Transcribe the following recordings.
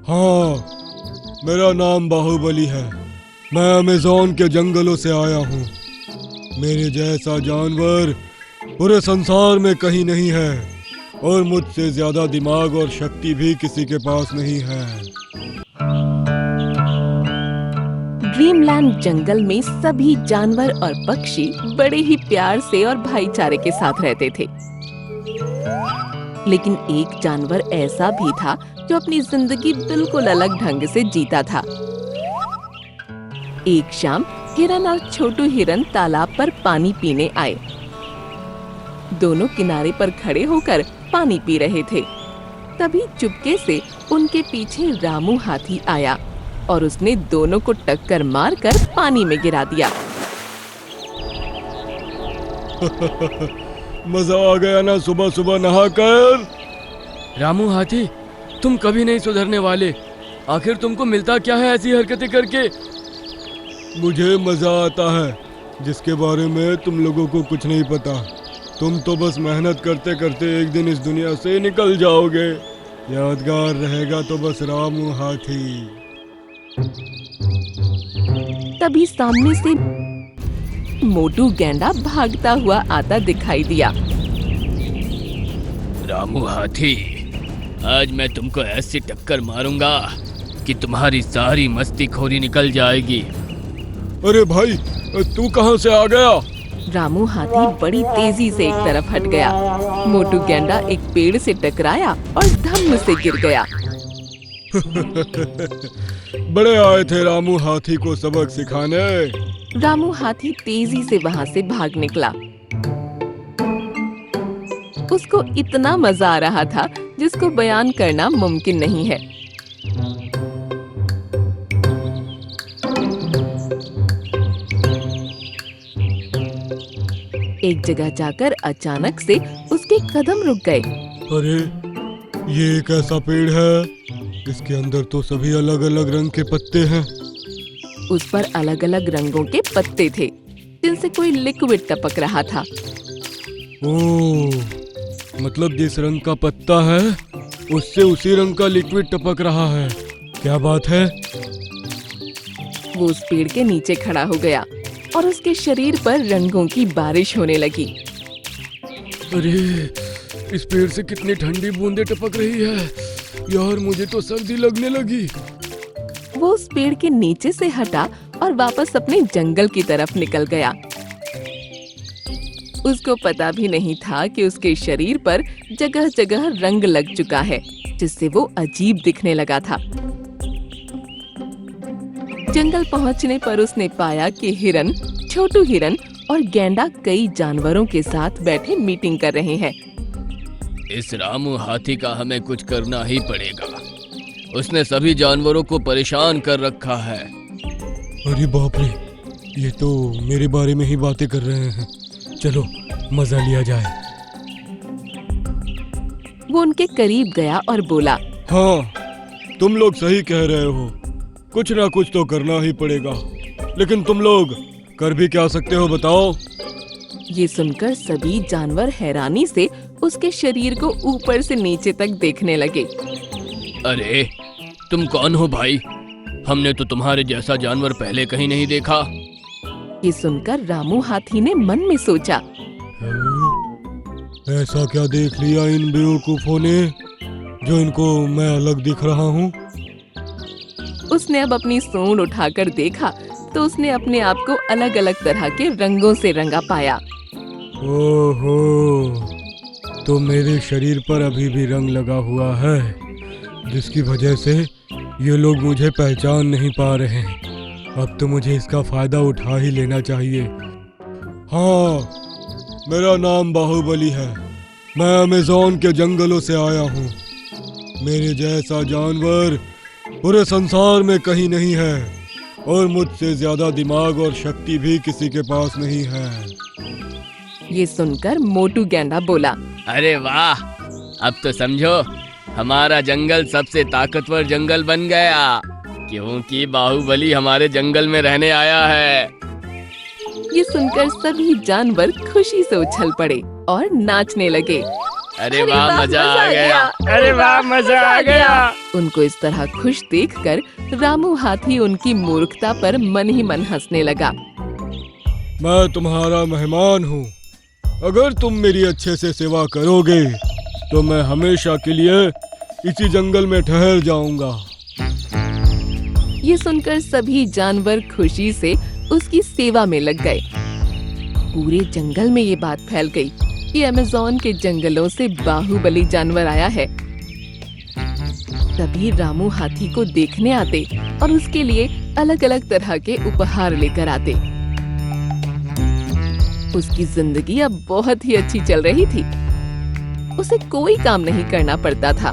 हाँ, मेरा नाम बाहुबली है। मैं अमेज़न के जंगलों से आया हूँ। मेरे जैसा जानवर पूरे संसार में कहीं नहीं है और मुझसे ज्यादा दिमाग और शक्ति भी किसी के पास नहीं है। ड्रीमलैंड जंगल में सभी जानवर और पक्षी बड़े ही प्यार से और भाईचारे के साथ रहते थे। लेकिन एक जानवर ऐसा भी था जो अपनी जिंदगी बिल्कुल अलग ढंग से जीता था। एक शाम हिरन और छोटू हिरन तालाब पर पानी पीने आए। दोनों किनारे पर खड़े होकर पानी पी रहे थे। तभी चुपके से उनके पीछे रामू हाथी आया और उसने दोनों को टक्कर मारकर पानी में गिरा दिया। मजा आ गया ना सुबह सुबह नहाकर। रामू हाथी, तुम कभी नहीं सुधरने वाले। आखिर तुमको मिलता क्या है ऐसी हरकतें करके? मुझे मजा आता है जिसके बारे में तुम लोगों को कुछ नहीं पता। तुम तो बस मेहनत करते करते एक दिन इस दुनिया से निकल जाओगे। यादगार रहेगा तो बस रामू हाथी। तभी सामने से मोटू गैंडा भागता हुआ आता दिखाई दिया। रामू हाथी, आज मैं तुमको ऐसी टक्कर मारूंगा कि तुम्हारी सारी मस्तीखोरी निकल जाएगी। अरे भाई, तू कहाँ से आ गया? रामू हाथी बड़ी तेजी से एक तरफ हट गया। मोटू गैंडा एक पेड़ से टकराया और धम्म से गिर गया। बड़े आए थे रामू हाथी को सबक सिखाने। रामू हाथी तेजी से वहाँ से भाग निकला। उसको इतना मजा आ रहा था जिसको बयान करना मुमकिन नहीं है। एक जगह जाकर अचानक से उसके कदम रुक गए। अरे, ये एक ऐसा पेड़ है, इसके अंदर तो सभी अलग अलग रंग के पत्ते हैं। उस पर अलग अलग रंगों के पत्ते थे जिनसे कोई लिक्विड टपक रहा था। ओह, मतलब जिस रंग का पत्ता है उससे उसी रंग का लिक्विड टपक रहा है। क्या बात है? वो उस पेड़ के नीचे खड़ा हो गया और उसके शरीर पर रंगों की बारिश होने लगी। अरे, इस पेड़ से कितनी ठंडी बूंदें टपक रही है यार, मुझे तो सर्दी लगने लगी। वो उस पेड़ के नीचे से हटा और वापस अपने जंगल की तरफ निकल गया। उसको पता भी नहीं था कि उसके शरीर पर जगह जगह रंग लग चुका है, जिससे वो अजीब दिखने लगा था। जंगल पहुंचने पर उसने पाया कि हिरन, छोटू हिरन और गैंडा कई जानवरों के साथ बैठे मीटिंग कर रहे हैं। इस रामू हाथी का हमें कुछ करना ही पड़ेगा। उसने सभी जानवरों को परेशान कर रखा है। अरे बाप रे, ये तो मेरे बारे में ही बातें कर रहे हैं। चलो मजा लिया जाए। वो उनके करीब गया और बोला, हाँ, तुम लोग सही कह रहे हो। कुछ ना कुछ तो करना ही पड़ेगा, लेकिन तुम लोग कर भी क्या सकते हो बताओ? ये सुनकर सभी जानवर हैरानी से उसके शरीर को ऊपर से नीचे तक देखने लगे। अरे, तुम कौन हो भाई? हमने तो तुम्हारे जैसा जानवर पहले कहीं नहीं देखा। ये सुनकर रामू हाथी ने मन में सोचा, ऐसा क्या देख लिया इन बेवकूफों ने जो इनको मैं अलग दिख रहा हूँ? उसने अब अपनी सूंड उठाकर देखा तो उसने अपने आप को अलग अलग तरह के रंगों से रंगा पाया। ओहो, तो मेरे शरीर पर अभी भी रंग लगा हुआ है, जिसकी वजह से ये लोग मुझे पहचान नहीं पा रहे हैं। अब तो मुझे इसका फायदा उठा ही लेना चाहिए। हाँ, मेरा नाम बाहुबली है। मैं अमेज़न के जंगलों से आया हूँ। मेरे जैसा जानवर पूरे संसार में कहीं नहीं है और मुझसे ज्यादा दिमाग और शक्ति भी किसी के पास नहीं है। ये सुनकर मोटू गैंडा बोला, अरे वाह, अब तो समझो हमारा जंगल सबसे ताकतवर जंगल बन गया, क्योंकि बाहुबली हमारे जंगल में रहने आया है। ये सुनकर सभी जानवर खुशी से उछल पड़े और नाचने लगे। अरे वाह, मजा आ गया। अरे वाह, मजा आ गया। उनको इस तरह खुश देखकर रामू हाथी उनकी मूर्खता पर मन ही मन हंसने लगा। मैं तुम्हारा मेहमान हूँ। अगर तुम मेरी अच्छे से सेवा करोगे तो मैं हमेशा के लिए इसी जंगल में ठहर जाऊंगा। ये सुनकर सभी जानवर खुशी से उसकी सेवा में लग गए। पूरे जंगल में ये बात फैल गई कि अमेज़न के जंगलों से बाहुबली जानवर आया है। तभी रामू हाथी को देखने आते और उसके लिए अलग अलग तरह के उपहार लेकर आते। उसकी जिंदगी अब बहुत ही अच्छी चल रही थी। उसे कोई काम नहीं करना पड़ता था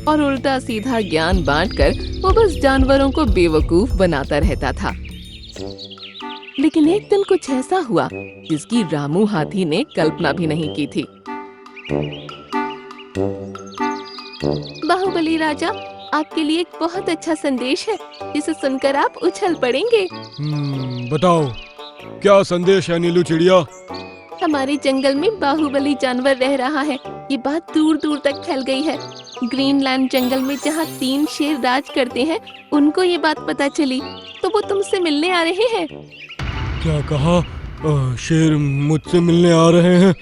और उल्टा सीधा ज्ञान बांटकर वो बस जानवरों को बेवकूफ बनाता रहता था। लेकिन एक दिन कुछ ऐसा हुआ जिसकी रामू हाथी ने कल्पना भी नहीं की थी। बाहुबली राजा, आपके लिए एक बहुत अच्छा संदेश है जिसे सुनकर आप उछल पड़ेंगे। बताओ, क्या संदेश है नीलू चिड़िया? हमारे जंगल में बाहुबली जानवर रह रहा है। ये बात दूर दूर तक फैल गई है। ग्रीनलैंड जंगल में जहाँ 3 शेर राज करते हैं, उनको ये बात पता चली तो वो तुमसे मिलने आ रहे हैं। क्या कहा? शेर मुझसे मिलने आ रहे हैं?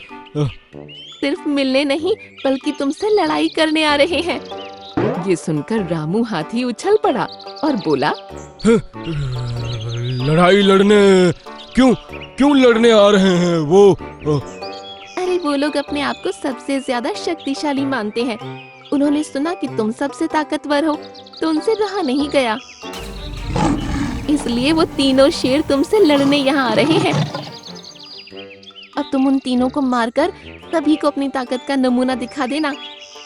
सिर्फ मिलने नहीं बल्कि तुमसे लड़ाई करने आ रहे हैं। ये सुनकर रामू हाथी उछल पड़ा और बोला, लड़ाई लड़ने? क्यों लड़ने आ रहे हैं वो? अरे वो लोग अपने आप को सबसे ज्यादा शक्तिशाली मानते हैं। उन्होंने सुना कि तुम सबसे ताकतवर हो तो उनसे रहा नहीं गया, इसलिए वो तीनों शेर तुमसे लड़ने यहाँ आ रहे हैं। अब तुम उन तीनों को मारकर सभी को अपनी ताकत का नमूना दिखा देना।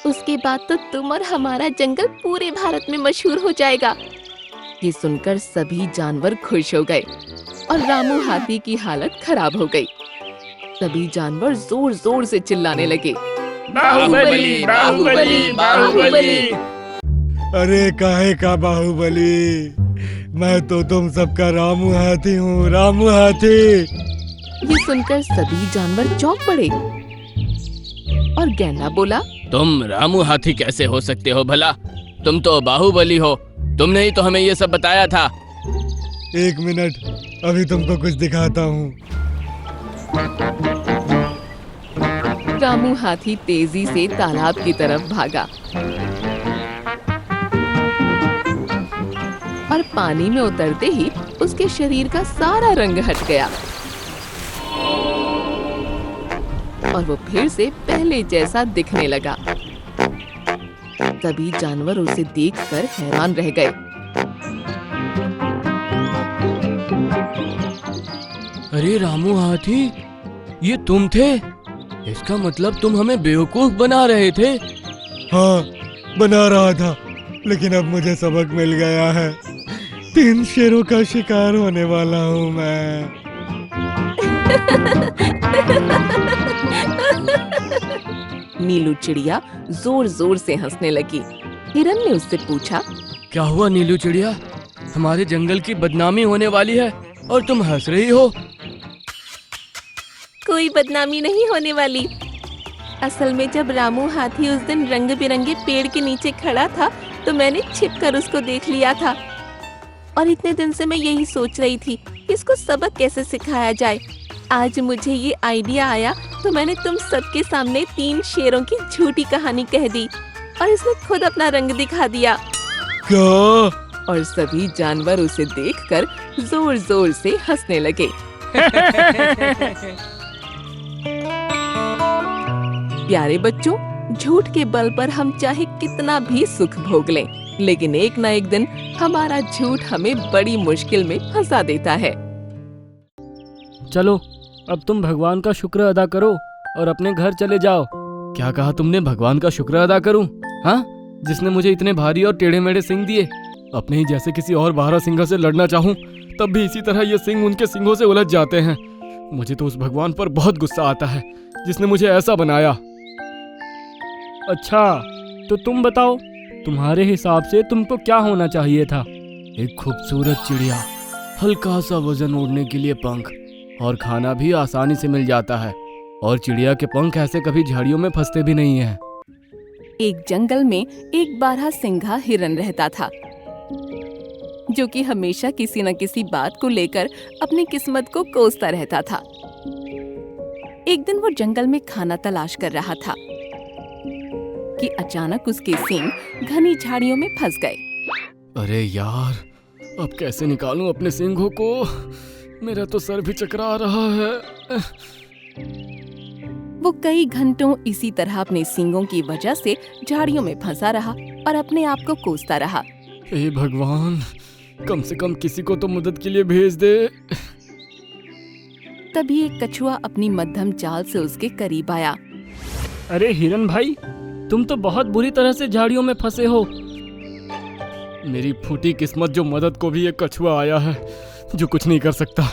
उसके बाद तो तुम और हमारा जंगल पूरे भारत में मशहूर हो जाएगा। ये सुनकर सभी जानवर खुश हो गए और रामू हाथी की हालत खराब हो गई। सभी जानवर जोर जोर से चिल्लाने लगे, बाहुबली, बाहुबली, बाहुबली। अरे काहे का बाहुबली? मैं तो तुम सबका रामू हाथी हूँ, रामू हाथी। ये सुनकर सभी जानवर चौंक पड़े और गैंडा बोला, तुम रामू हाथी कैसे हो सकते हो भला? तुम तो बाहुबली हो। तुमने ही तो हमें ये सब बताया था। 1 मिनट, अभी तुमको कुछ दिखाता हूँ। रामू हाथी तेजी से तालाब की तरफ भागा और पानी में उतरते ही उसके शरीर का सारा रंग हट गया और वो फिर से पहले जैसा दिखने लगा। सभी जानवर उसे देखकर हैरान रह गए। अरे रामू हाथी, ये तुम थे? इसका मतलब तुम हमें बेवकूफ बना रहे थे। हाँ, बना रहा था, लेकिन अब मुझे सबक मिल गया है। 3 शेरों का शिकार होने वाला हूँ मैं। नीलू चिड़िया जोर जोर से हंसने लगी। हिरन ने उससे पूछा, क्या हुआ नीलू चिड़िया? हमारे जंगल की बदनामी होने वाली है और तुम हंस रही हो। कोई बदनामी नहीं होने वाली। असल में जब रामू हाथी उस दिन रंग बिरंगे पेड़ के नीचे खड़ा था तो मैंने छिपकर उसको देख लिया था और इतने दिन से मैं यही सोच रही थी कि इसको सबक कैसे सिखाया जाए। आज मुझे ये आइडिया आया तो मैंने तुम सबके सामने 3 शेरों की झूठी कहानी कह दी और इसने खुद अपना रंग दिखा दिया। क्या? और सभी जानवर उसे देखकर जोर जोर से हंसने लगे। प्यारे बच्चों, झूठ के बल पर हम चाहे कितना भी सुख भोग लें, लेकिन एक ना एक दिन हमारा झूठ हमें बड़ी मुश्किल में फंसा देता है। चलो, अब तुम भगवान का शुक्र अदा करो और अपने घर चले जाओ। क्या कहा तुमने? भगवान का शुक्र अदा करूं? हाँ, जिसने मुझे इतने भारी और टेढ़े मेढ़े सिंग दिए। अपने ही जैसे किसी और 12 सिंह से लड़ना चाहूं तब भी इसी तरह ये सिंग उनके सिंगों से उलझ जाते हैं। मुझे तो उस भगवान पर बहुत गुस्सा आता है जिसने मुझे ऐसा बनाया। अच्छा, तो तुम बताओ, तुम्हारे हिसाब से तुमको क्या होना चाहिए था? एक खूबसूरत चिड़िया, हल्का सा वजन ओढ़ने के लिए पंख और खाना भी आसानी से मिल जाता है। और चिड़िया के पंख ऐसे कभी झाड़ियों में फंसते भी नहीं हैं। एक जंगल में एक बारहसिंघा हिरन रहता था, जो कि हमेशा किसी न किसी बात को लेकर अपनी किस्मत को कोसता रहता था। एक दिन वो जंगल में खाना तलाश कर रहा था कि अचानक उसके सींग घनी झाड़ियों में फंस गए। अरे यार, अब कैसे निकालूं अपने सींगों को? मेरा तो सर भी चकरा रहा है। वो कई घंटों इसी तरह अपने सींगों की वजह से झाड़ियों में फंसा रहा और अपने आप को कोसता रहा। हे भगवान, कम से कम किसी को तो मदद के लिए भेज दे। तभी एक कछुआ अपनी मध्यम चाल से उसके करीब आया। अरे हिरन भाई, तुम तो बहुत बुरी तरह से झाड़ियों में फंसे हो। मेरी फूटी किस्मत, जो मदद को भी एक कछुआ आया है जो कुछ नहीं कर सकता।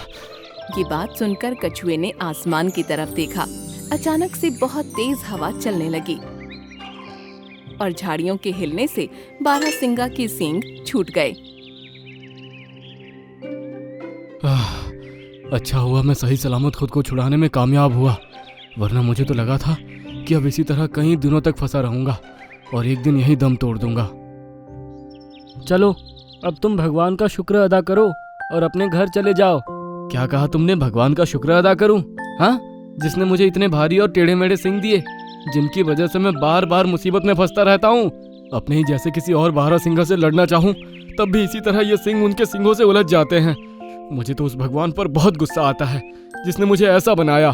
ये बात सुनकर कछुए ने आसमान की तरफ देखा। अचानक से बहुत तेज हवा चलने लगी और झाड़ियों के हिलने से बारहसिंगा के सींग छूट गए। अच्छा हुआ मैं सही सलामत खुद को छुड़ाने में कामयाब हुआ, वरना मुझे तो लगा था कि अब इसी तरह कई दिनों तक फंसा रहूंगा और एक दिन यही दम तोड़ दूंगा। चलो, अब तुम भगवान का शुक्र अदा करो और अपने घर चले जाओ। क्या कहा तुमने? भगवान का शुक्र अदा करूं? हाँ, जिसने मुझे इतने भारी और टेढ़े मेढ़े सींग दिए, जिनकी वजह से मैं बार बार मुसीबत में फंसता रहता हूँ। अपने ही जैसे किसी और बारहसिंगा से लड़ना चाहूँ तब भी इसी तरह ये सींग उनके सींगों से उलझ जाते हैं। मुझे तो उस भगवान पर बहुत गुस्सा आता है जिसने मुझे ऐसा बनाया।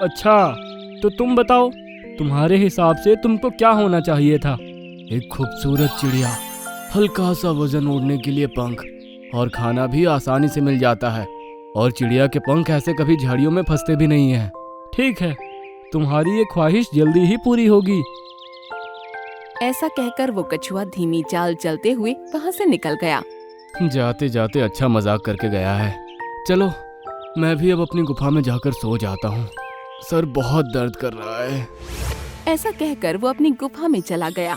अच्छा, तो तुम बताओ, तुम्हारे हिसाब से तुमको क्या होना चाहिए था? एक खूबसूरत चिड़िया, हल्का सा वजन ओढ़ने के लिए पंख, और खाना भी आसानी से मिल जाता है। और चिड़िया के पंख ऐसे कभी झाड़ियों में फंसते भी नहीं हैं। ठीक है, तुम्हारी ये ख्वाहिश जल्दी ही पूरी होगी। ऐसा कहकर वो कछुआ धीमी चाल चलते हुए वहाँ से निकल गया। जाते जाते अच्छा मजाक करके गया है। चलो, मैं भी अब अपनी गुफा में जाकर सो जाता हूँ, सर बहुत दर्द कर रहा है। ऐसा कहकर वो अपनी गुफा में चला गया।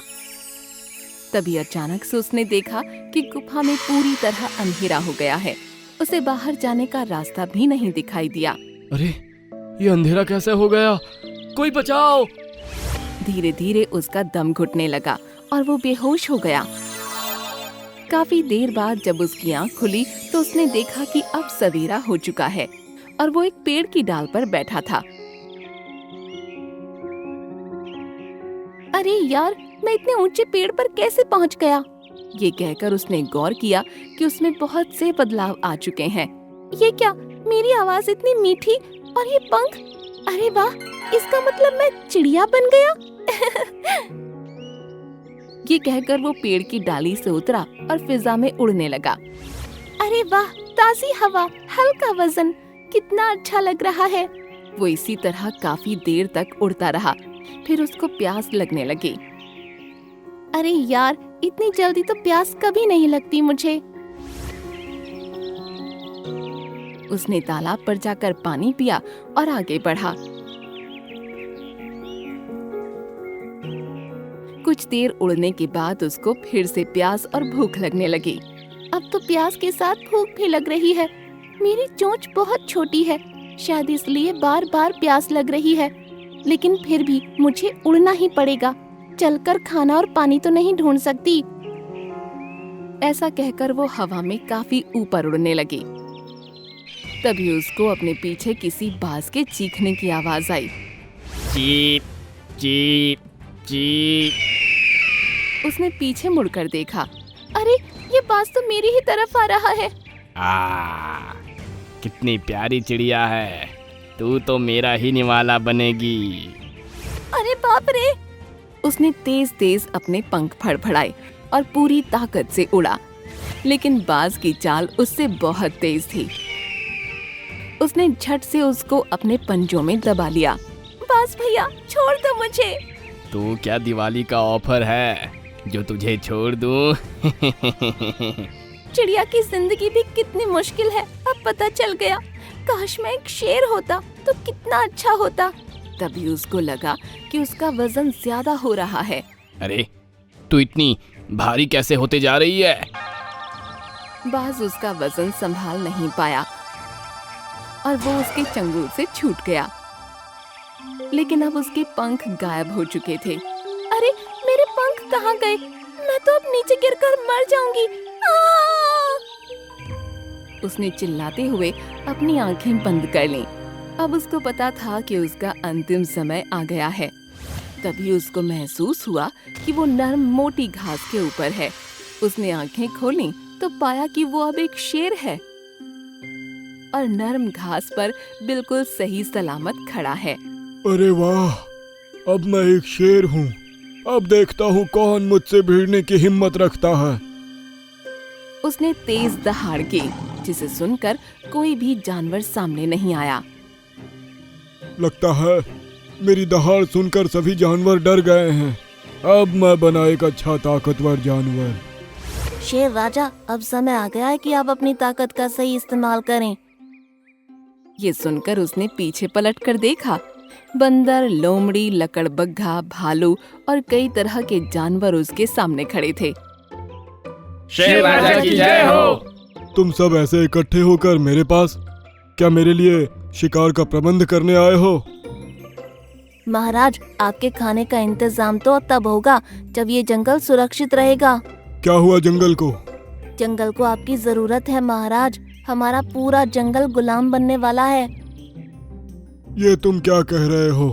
तभी अचानक से उसने देखा कि गुफा में पूरी तरह अंधेरा हो गया है। उसे बाहर जाने का रास्ता भी नहीं दिखाई दिया। अरे, ये अंधेरा कैसे हो गया? कोई बचाओ! धीरे धीरे उसका दम घुटने लगा और वो बेहोश हो गया। काफी देर बाद जब उसकी आंख खुली तो उसने देखा कि अब सवेरा हो चुका है और वो एक पेड़ की डाल पर बैठा था। अरे यार, मैं इतने ऊंचे पेड़ पर कैसे पहुंच गया? ये कहकर उसने गौर किया कि उसमें बहुत से बदलाव आ चुके हैं। ये क्या, मेरी आवाज इतनी मीठी और ये पंख, अरे वाह, इसका मतलब मैं चिड़िया बन गया। ये कहकर वो पेड़ की डाली से उतरा और फिजा में उड़ने लगा। अरे वाह, ताजी हवा, हल्का वजन, कितना अच्छा लग रहा है। वो इसी तरह काफी देर तक उड़ता रहा। फिर उसको प्यास लगने लगी। अरे यार, इतनी जल्दी तो प्यास कभी नहीं लगती मुझे। उसने तालाब पर जाकर पानी पिया और आगे बढ़ा। कुछ देर उड़ने के बाद उसको फिर से प्यास और भूख लगने लगी। अब तो प्यास के साथ भूख भी लग रही है। मेरी चोंच बहुत छोटी है, शायद इसलिए बार बार प्यास लग रही है। लेकिन फिर भी मुझे उड़ना ही पड़ेगा। चलकर खाना और पानी तो नहीं ढूंढ सकती। ऐसा कहकर वो हवा में काफी ऊपर उड़ने लगी। तभी उसको अपने पीछे किसी बाज के चीखने की आवाज आई। Cheap cheap cheap. उसने पीछे मुड़कर देखा। अरे, ये बाज तो मेरी ही तरफ आ रहा है। कितनी प्यारी चिड़िया है, तू तो मेरा ही निवाला बनेगी। अरे बाप रे! उसने तेज तेज अपने पंख फड़फड़ाए और पूरी ताकत से उड़ा, लेकिन बाज की चाल उससे बहुत तेज थी। उसने झट से उसको अपने पंजों में दबा लिया। बाज भैया, छोड़ दो मुझे। तू क्या दिवाली का ऑफर है जो तुझे छोड़ दूं? चिड़िया की जिंदगी भी कितनी मुश्किल है, अब पता चल गया। काश मैं एक शेर होता तो कितना अच्छा होता। तभी उसको लगा कि उसका वजन ज्यादा हो रहा है। अरे, तू इतनी भारी कैसे होते जा रही है? बाज उसका वजन संभाल नहीं पाया और वो उसके चंगुल से छूट गया। लेकिन अब उसके पंख गायब हो चुके थे। अरे मेरे पंख कहाँ गए? मैं तो अब नीचे गिरकर मर जाऊंगी। उसने चिल्लाते हुए अपनी आंखें बंद कर लीं। अब उसको पता था कि उसका अंतिम समय आ गया है। तभी उसको महसूस हुआ कि वो नरम मोटी घास के ऊपर है। उसने आंखें खोलीं तो पाया कि वो अब एक शेर है और नरम घास पर बिल्कुल सही सलामत खड़ा है। अरे वाह, अब मैं एक शेर हूँ। अब देखता हूँ कौन मुझसे भिड़ने की हिम्मत रखता है। उसने तेज दहाड़ की, जिसे सुनकर कोई भी जानवर सामने नहीं आया। लगता है मेरी दहाड़ सुनकर सभी जानवर डर गए हैं। अब मैं बना एक अच्छा ताकतवर जानवर। शेर राजा, अब समय आ गया है कि आप अपनी ताकत का सही इस्तेमाल करें। ये सुनकर उसने पीछे पलटकर देखा। बंदर, लोमड़ी, लकड़बग्घा, भालू और कई तरह के जानवर उसके सामने खड़े थे। शेर राजा की जय हो। तुम सब ऐसे इकट्ठे होकर मेरे पास क्या मेरे लिए शिकार का प्रबंध करने आए हो? महाराज, आपके खाने का इंतजाम तो तब होगा जब ये जंगल सुरक्षित रहेगा। क्या हुआ जंगल को? जंगल को आपकी जरूरत है महाराज। हमारा पूरा जंगल गुलाम बनने वाला है। ये तुम क्या कह रहे हो?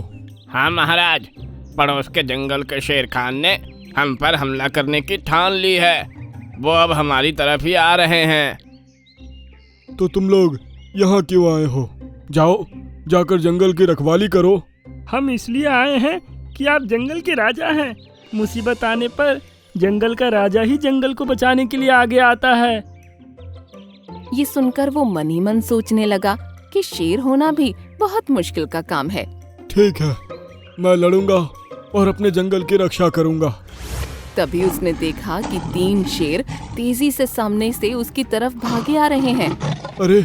हाँ महाराज, पड़ोस के जंगल के शेर खान ने हम पर हमला करने की ठान ली है। वो अब हमारी तरफ ही आ रहे हैं। तो तुम लोग यहाँ क्यों आए हो? जाओ, जाकर जंगल की रखवाली करो। हम इसलिए आए हैं कि आप जंगल के राजा हैं। मुसीबत आने पर जंगल का राजा ही जंगल को बचाने के लिए आगे आता है। ये सुनकर वो मन ही मन सोचने लगा कि शेर होना भी बहुत मुश्किल का काम है। ठीक है, मैं लड़ूंगा और अपने जंगल की रक्षा करूंगा। तभी उसने देखा कि 3 शेर तेजी से सामने से उसकी तरफ भागे आ रहे हैं। अरे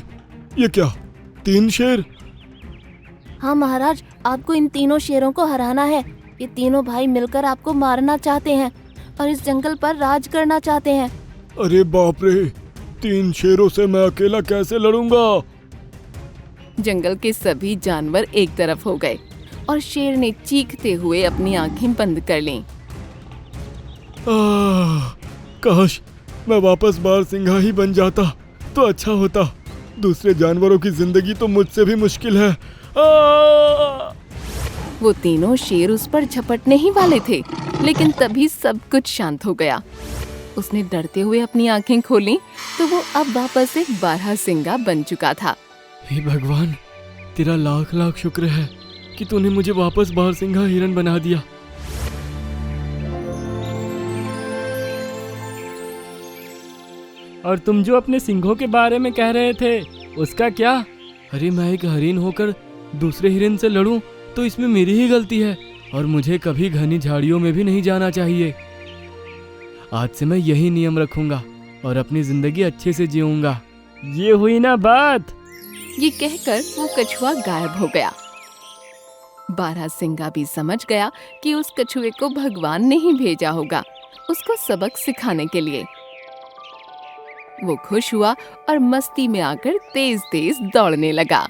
ये क्या, 3 शेर? हाँ महाराज, आपको इन तीनों शेरों को हराना है। ये तीनों भाई मिलकर आपको मारना चाहते हैं और इस जंगल पर राज करना चाहते हैं। अरे बाप रे, 3 शेरों से मैं अकेला कैसे लड़ूंगा? जंगल के सभी जानवर एक तरफ हो गए और शेर ने चीखते हुए अपनी आंखें बंद कर लीं। काश मैं वापस बारहसिंघा ही बन जाता तो अच्छा होता। दूसरे जानवरों की जिंदगी तो मुझसे भी मुश्किल है। वो तीनों शेर उस पर झपटने ही वाले थे, लेकिन तभी सब कुछ शांत हो गया। उसने डरते हुए अपनी आंखें खोली तो वो अब वापस एक बारहसिंगा बन चुका था। हे भगवान, तेरा लाख लाख शुक्र है कि तूने मुझे वापस बारहसिंघा हिरन बना दिया। और तुम जो अपने सिंघों के बारे में कह रहे थे, उसका क्या? अरे मैं एक हरिन होकर दूसरे हिरन से लड़ूं तो इसमें मेरी ही गलती है और मुझे कभी घनी झाड़ियों में भी नहीं जाना चाहिए। आज से मैं यही नियम रखूंगा और अपनी जिंदगी अच्छे से जीऊंगा। ये हुई ना बात। ये कहकर वो कछुआ गायब हो गया। बारहसिंगा भी समझ गया कि उस कछुए को भगवान ने ही भेजा होगा उसको सबक सिखाने के लिए। वो खुश हुआ और मस्ती में आकर तेज तेज दौड़ने लगा।